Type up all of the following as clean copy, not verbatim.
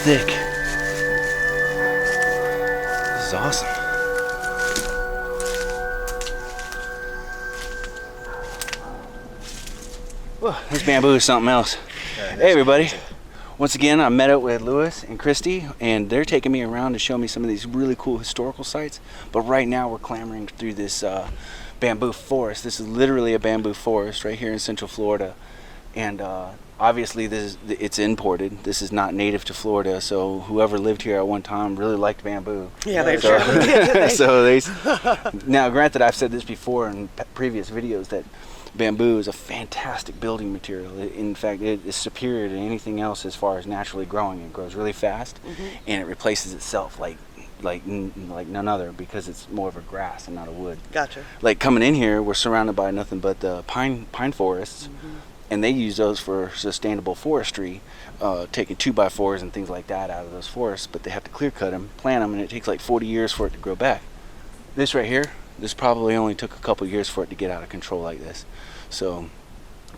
thick. This is awesome. Whoa, this bamboo is something else. Hey everybody. Once again, I met up with Lewis and Kristie, and they're taking me around to show me some of these really cool historical sites. But right now we're clambering through this bamboo forest. This is literally a bamboo forest right here in Central Florida. And obviously it's imported. This is not native to Florida, so whoever lived here at one time really liked bamboo. Yeah, they sure did. So now granted, I've said this before in previous videos that bamboo is a fantastic building material. In fact, it is superior to anything else as far as naturally growing. It grows really fast, and it replaces itself like none other because it's more of a grass and not a wood. Gotcha. Like coming in here, we're surrounded by nothing but the pine forests, and they use those for sustainable forestry, taking 2x4s and things like that out of those forests. But they have to clear cut them, plant them, and it takes like 40 years for it to grow back. This right here, this probably only took a couple years for it to get out of control like this. So,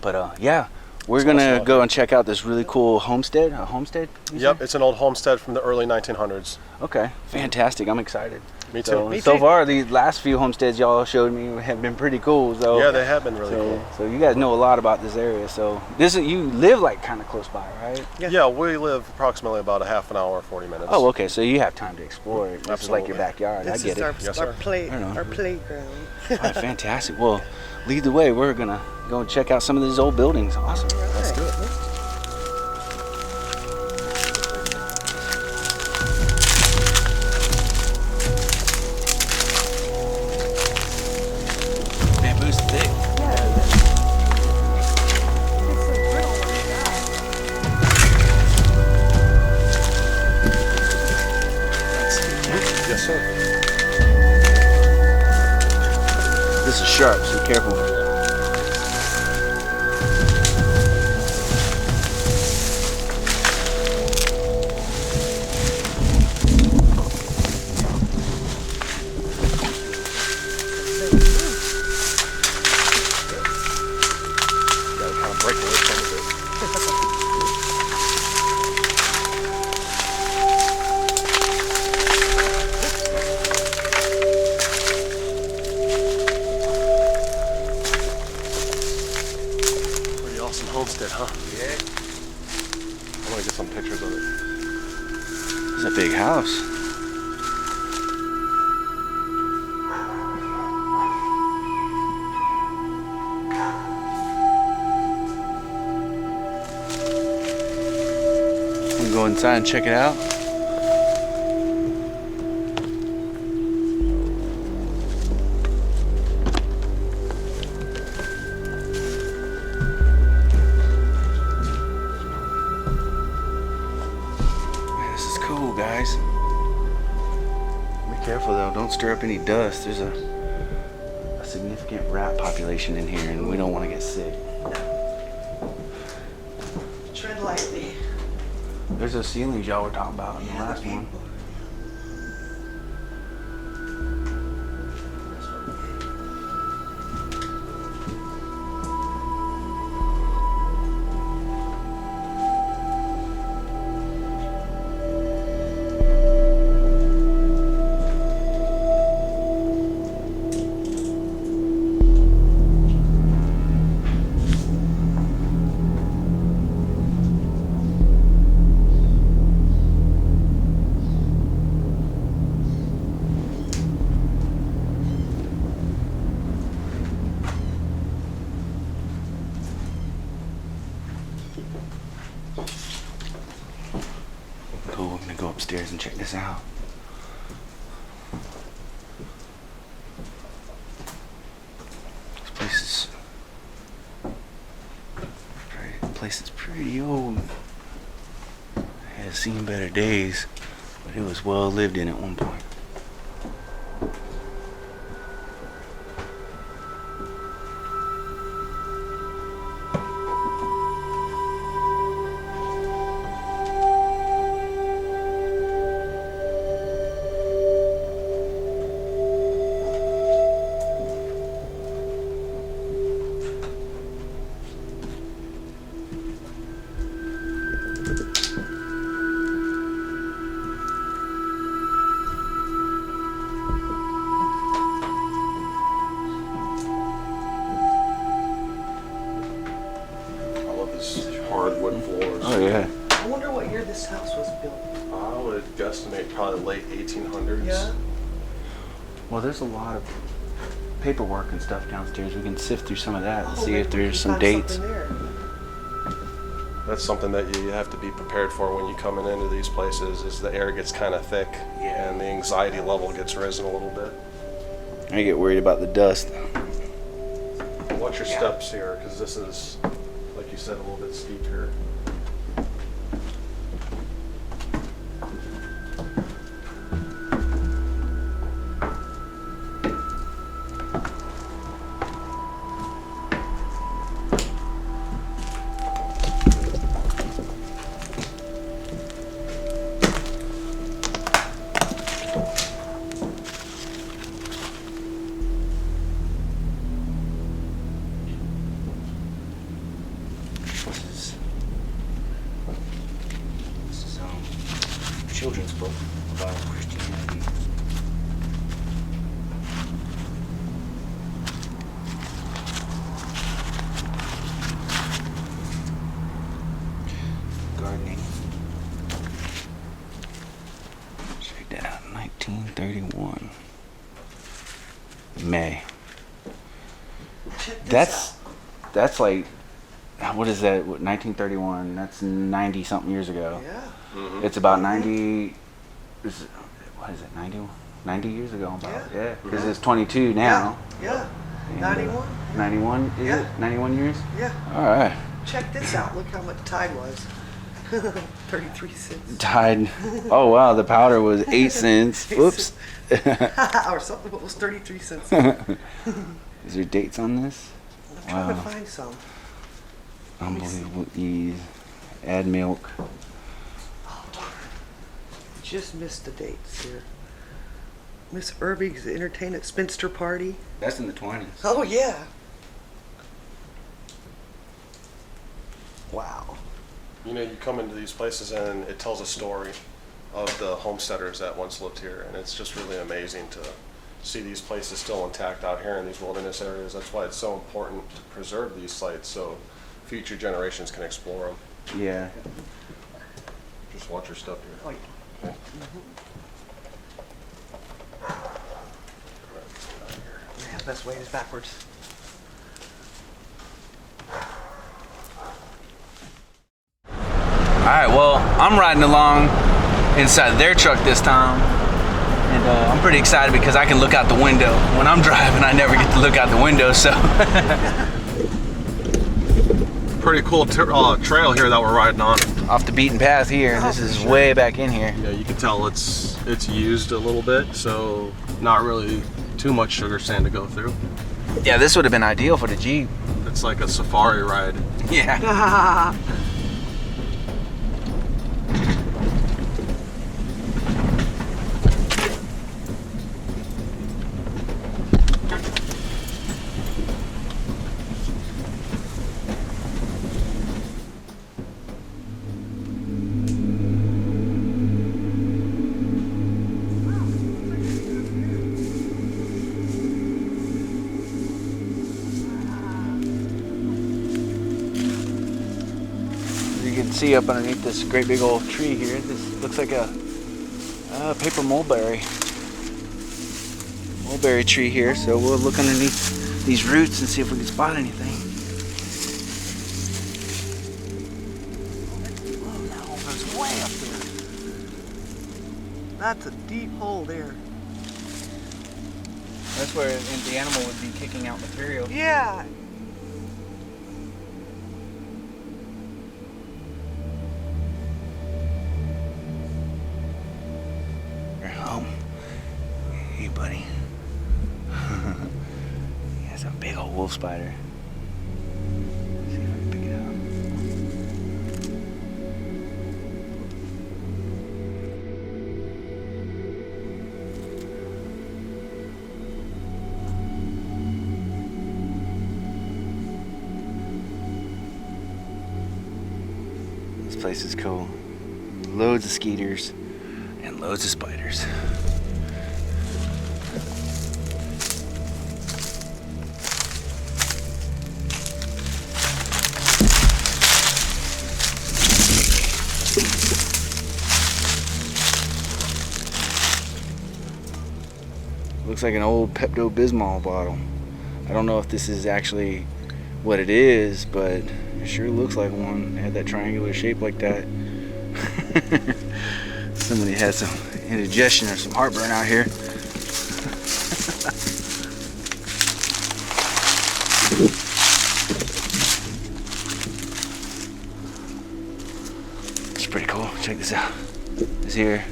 but yeah, we're gonna go and check out this really cool homestead. A homestead? Yep, it's an old homestead from the early 1900s. Okay, fantastic. I'm excited. Me too. So far, the last few homesteads y'all showed me have been pretty cool. So yeah, they have been really cool. So you guys know a lot about this area. So you live like kind of close by, right? Yeah, we live approximately about a half an hour, 40 minutes. Oh, okay. So you have time to explore it. This is like your backyard. This I get is it. our playground. All right, fantastic. Well, lead the way. We're gonna go and check out some of these old buildings. Awesome. Let's do it. This is sharp, so be careful. Gotta kind of break away from it. Homestead, huh? Yeah. I want to get some pictures of it. It's a big house. We'll go inside and check it out. Guys, be careful though, don't stir up any dust. There's a significant rat population in here and we don't want to get sick. Tread lightly. There's those ceilings y'all were talking about in the last one. Cool, we're gonna go upstairs and check this out. This place is pretty old. It has seen better days, but it was well lived in at one point. estimate probably late 1800s. Yeah. Well, there's a lot of paperwork and stuff downstairs. We can sift through some of that and Oh, see maybe if we there's can some find dates. something there. That's something that you have to be prepared for when you coming into these places. Is the air gets kind of thick, and the anxiety level gets risen a little bit. I get worried about the dust. Watch your steps here, because this is, like you said, a little bit steep here. This is children's book about Christianity. Gardening. Check that out. 1931. May. Check this That's like, what is that? 1931. That's 90 something years ago. out. Yeah. It's about 90. What is it? 90 years ago. About Yeah. because it's 22 now. Yeah. And, 91. 91 is Yeah. it? 91 years. Yeah. All right. Check this out. Look how much tide was. 33 cents. Tide. Oh wow, the powder was 8 cents. Whoops. Or something. What was 33 cents? Is there dates on this? I'm trying to Wow. find some. Unbelievable ease. Add milk. Oh, darn. Just missed the dates here. Miss Irving's entertainment spinster party. That's in the 20s. Oh yeah. Wow. You know, you come into these places and it tells a story of the homesteaders that once lived here, and it's just really amazing to see these places still intact out here in these wilderness areas. That's why it's so important to preserve these sites so future generations can explore them. Yeah. Just watch your step here. Oh, yeah. Yeah, best way is backwards. Alright, well, I'm riding along inside their truck this time, and I'm pretty excited because I can look out the window. When I'm driving, I never get to look out the window, so. Pretty cool trail here that we're riding on. Off the beaten path here. This is way back in here. Yeah, you can tell it's used a little bit, so not really too much sugar sand to go through. Yeah, this would have been ideal for the Jeep. It's like a safari ride. Yeah. You can see up underneath this great big old tree here. This looks like a paper mulberry tree here. So we'll look underneath these roots and see if we can spot anything. Oh no, there's way up there. That's a deep hole there. That's where the animal would be kicking out material. Yeah. Hey, buddy. He has a big old wolf spider. See if I can pick it up. This place is cool. Loads of skeeters and loads of spiders. Looks like an old Pepto-Bismol bottle. I don't know if this is actually what it is, but it sure looks like one. It had that triangular shape like that. Somebody had some indigestion or some heartburn out here. It's pretty cool. Check this out. This here,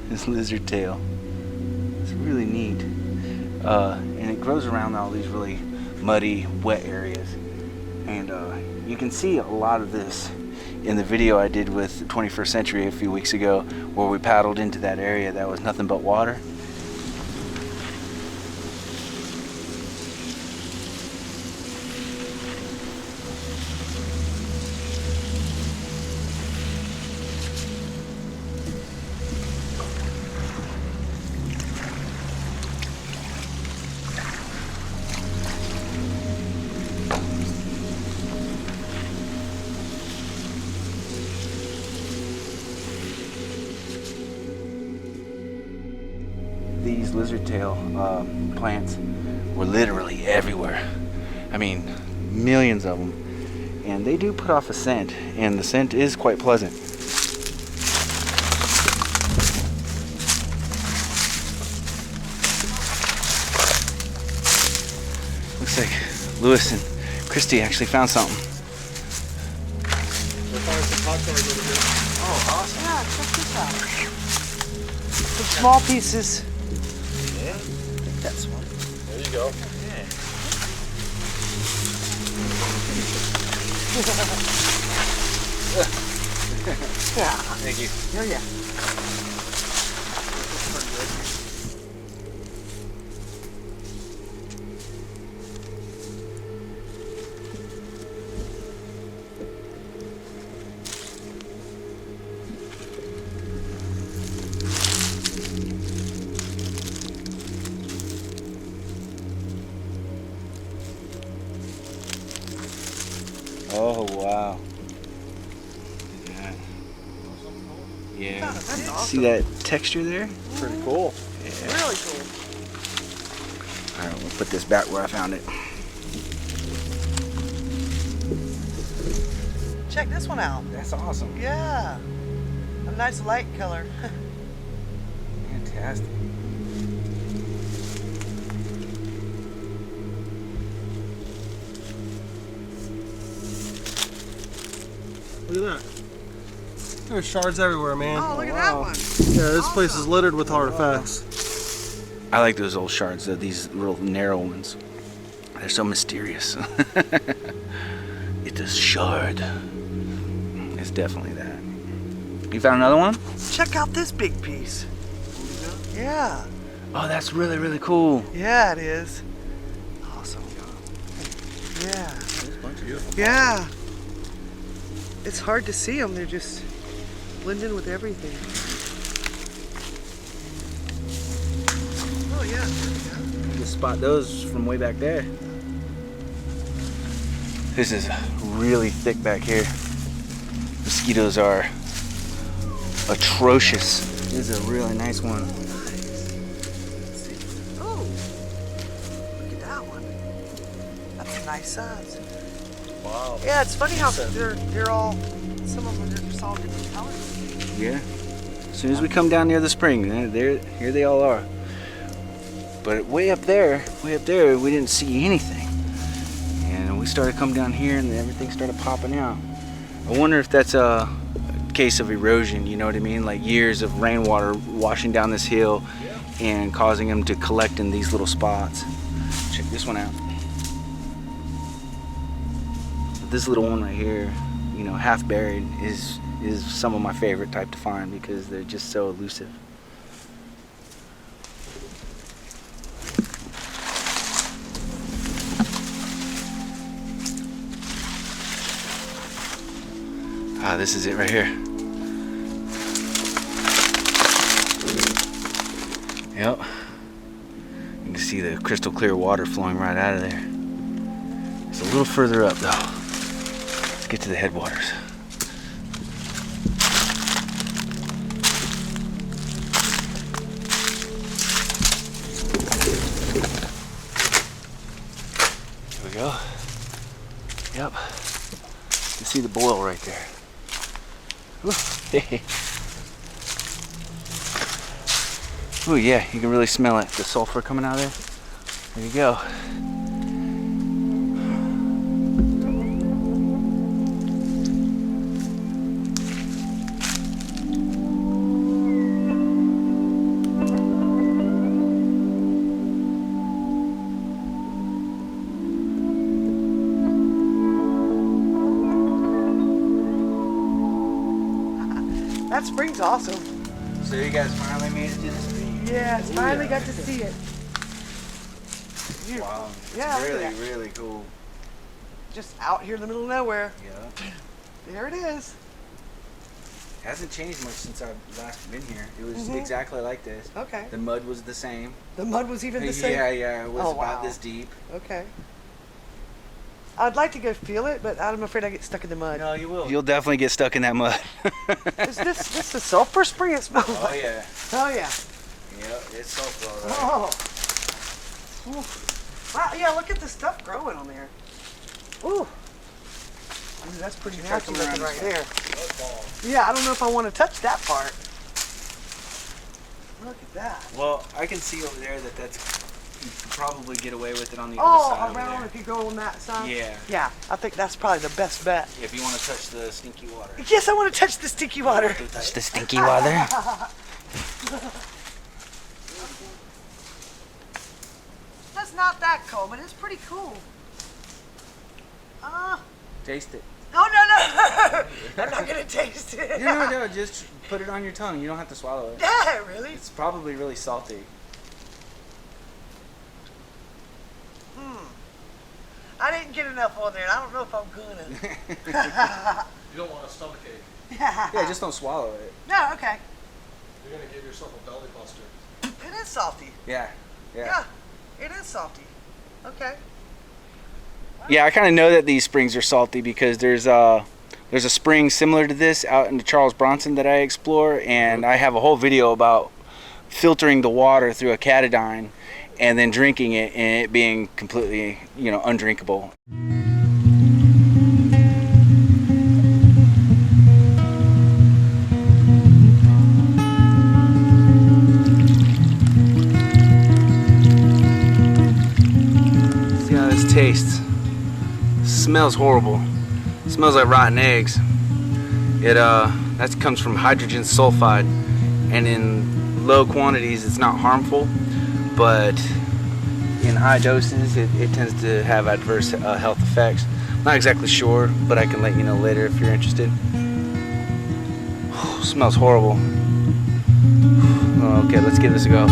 this lizard tail. It's really neat. And it grows around all these really muddy, wet areas. And you can see a lot of this in the video I did with 21st Century a few weeks ago, where we paddled into that area that was nothing but water. These lizard tail plants were literally everywhere. I mean, millions of them. And they do put off a scent, and the scent is quite pleasant. Looks like Lewis and Kristie actually found something. Oh, awesome. Yeah, check this out. Some small pieces. Yeah, I think that's one. There you go. Yeah. Thank you. Oh, yeah. Oh, wow. Look at that. Yeah. That's awesome. See that texture there? Pretty cool. Yeah. Really cool. All right, we'll put this back where I found it. Check this one out. That's awesome. Yeah. A nice light color. Fantastic. Look at that. There's shards everywhere, man. Oh, look at Wow. that one. Yeah, this place is littered with artifacts. I like those old shards, though, these little narrow ones. They're so mysterious. It's a shard. It's definitely that. You found another one? Check out this big piece. Yeah. Oh, that's really, really cool. Yeah, it is. Awesome. Yeah. Yeah. It's hard to see them. They're just blend in with everything. Oh, yeah. You can spot those from way back there. This is really thick back here. Mosquitoes are atrocious. This is a really nice one. Oh, look at that one. That's a nice size. Wow. Yeah, it's funny how they're all, some of them are just all different colors. Yeah. As soon as we come down near the spring, here they all are. But way up there, we didn't see anything. And we started coming down here and everything started popping out. I wonder if that's a case of erosion, you know what I mean? Like years of rainwater washing down this hill and causing them to collect in these little spots. Check this one out. This little one right here, you know, half buried, is some of my favorite type to find because they're just so elusive. Ah, this is it right here. Yep. You can see the crystal clear water flowing right out of there. It's a little further up though. Let's get to the headwaters. see the boil right there. Ooh, yeah, you can really smell it. The sulfur coming out of there. There you go. That spring's awesome. So you guys finally made it to the spring? Yeah, it's finally got to see it. Wow, it's Yeah, really cool. Just out here in the middle of nowhere. Yeah. There it is. Hasn't changed much since I've last been here. It was exactly like this. Okay. The mud was the same. The mud was even the same? Yeah, it was Oh, about wow. this deep. Okay. I'd like to go feel it, but I'm afraid I get stuck in the mud. No, you will. You'll definitely get stuck in that mud. Is this the sulfur spring it smells Oh like? yeah. Oh yeah. Yep, it's sulfur, all right. Oh. Ooh. Wow, yeah, look at the stuff growing on there. Ooh. Ooh, that's pretty nasty looking right there. Yeah, I don't know if I want to touch that part. Look at that. Well, I can see over there that's you could probably get away with it on the other Oh, side over around there. if you go on that side? Yeah. Yeah, I think that's probably the best bet. If you want to touch the stinky water. Yes, I want to touch the sticky water. Touch the stinky water. That's not that cold, but it's pretty cool. Taste it. No. I'm not going to taste it. No, just put it on your tongue. You don't have to swallow it. Yeah, really? It's probably really salty. I didn't get enough on there, and I don't know if I'm gonna. You don't want a stomach ache. Yeah, just don't swallow it. No, okay. You're gonna give yourself a belly buster. It is salty. Yeah. Yeah, it is salty. Okay. Yeah, I kind of know that these springs are salty because there's a spring similar to this out in the Charles Bronson that I explore, and I have a whole video about filtering the water through a catadine and then drinking it and it being completely, undrinkable. See how this tastes. Smells horrible. Smells like rotten eggs. That comes from hydrogen sulfide, and in low quantities it's not harmful, but in high doses it tends to have adverse health effects. Not exactly sure, but I can let you know later if you're interested. Smells horrible. Okay, let's give this a go.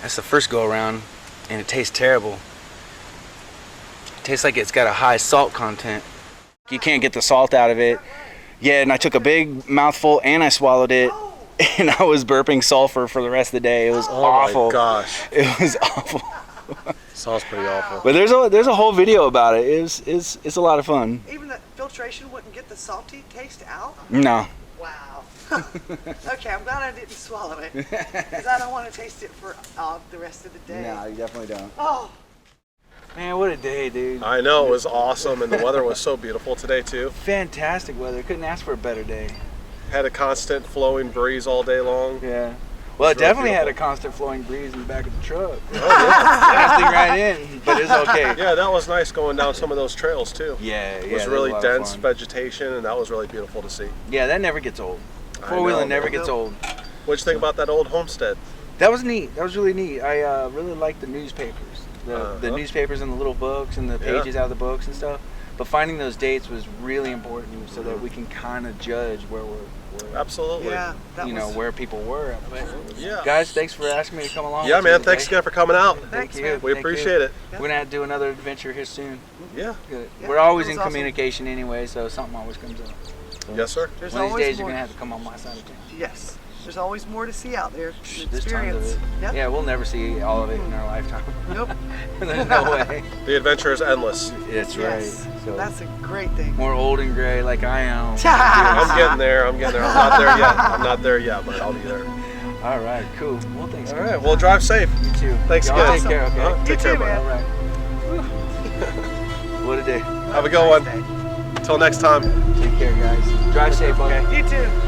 That's the first go around, and it tastes terrible. It tastes like it's got a high salt content. You can't get the salt out of it. Yeah, and I took a big mouthful and I swallowed it, and I was burping sulfur for the rest of the day. It was awful. Oh my gosh. It was awful. Sounds pretty awful. But there's a whole video about it. It's a lot of fun. Even the filtration wouldn't get the salty taste out? No. Wow. Okay, I'm glad I didn't swallow it, because I don't want to taste it for the rest of the day. No, you definitely don't. Oh. Man, what a day, dude. I know, it was awesome, and the weather was so beautiful today too. Fantastic weather. Couldn't ask for a better day. Had a constant flowing breeze all day long. Yeah. Well, it It's really definitely had a beautiful. constant flowing breeze in the back of the truck. Oh, yeah. Blasting right in, but it's okay. Yeah, that was nice going down some of those trails too. Yeah, It was that really a lot of dense fun. vegetation, and that was really beautiful to see. Yeah, that never gets old. I Four-wheeling know, never man. gets old. What'd you think about that old homestead? That was neat. That was really neat. I really liked the newspapers. The Uh-huh. newspapers and the little books and the Yeah. pages out of the books and stuff. But finding those dates was really important so that we can kind of judge where Absolutely. Yeah, that was... where people were. Yeah. Guys, thanks for asking me to come along. Yeah, with you man. today. Thanks again for coming out. Thanks, you. man. We Thank you. appreciate it. We're gonna have to do another adventure here soon. Yeah. Good. Yeah, We're always that in was awesome. communication anyway, so something always comes up. So Yes, sir. There's one of these always days you're more. gonna have to come on my side of town. Yes. There's always more to see out there. There's tons of it. Yep. Yeah, we'll never see all of it in our lifetime. Nope. There's no way. The adventure is endless. It's Yes. right. So That's a great thing. more old and gray like I am. I'm getting there. I'm not there yet. I'm not there yet, but I'll be there. All right, cool. Well, thanks. All right. Well, drive safe. You too. Thanks Y'all again. Take care, okay? Take You care, too, buddy. All right. What a day. Have a good one. Till next time. Take care, guys. Drive safe, okay? You too.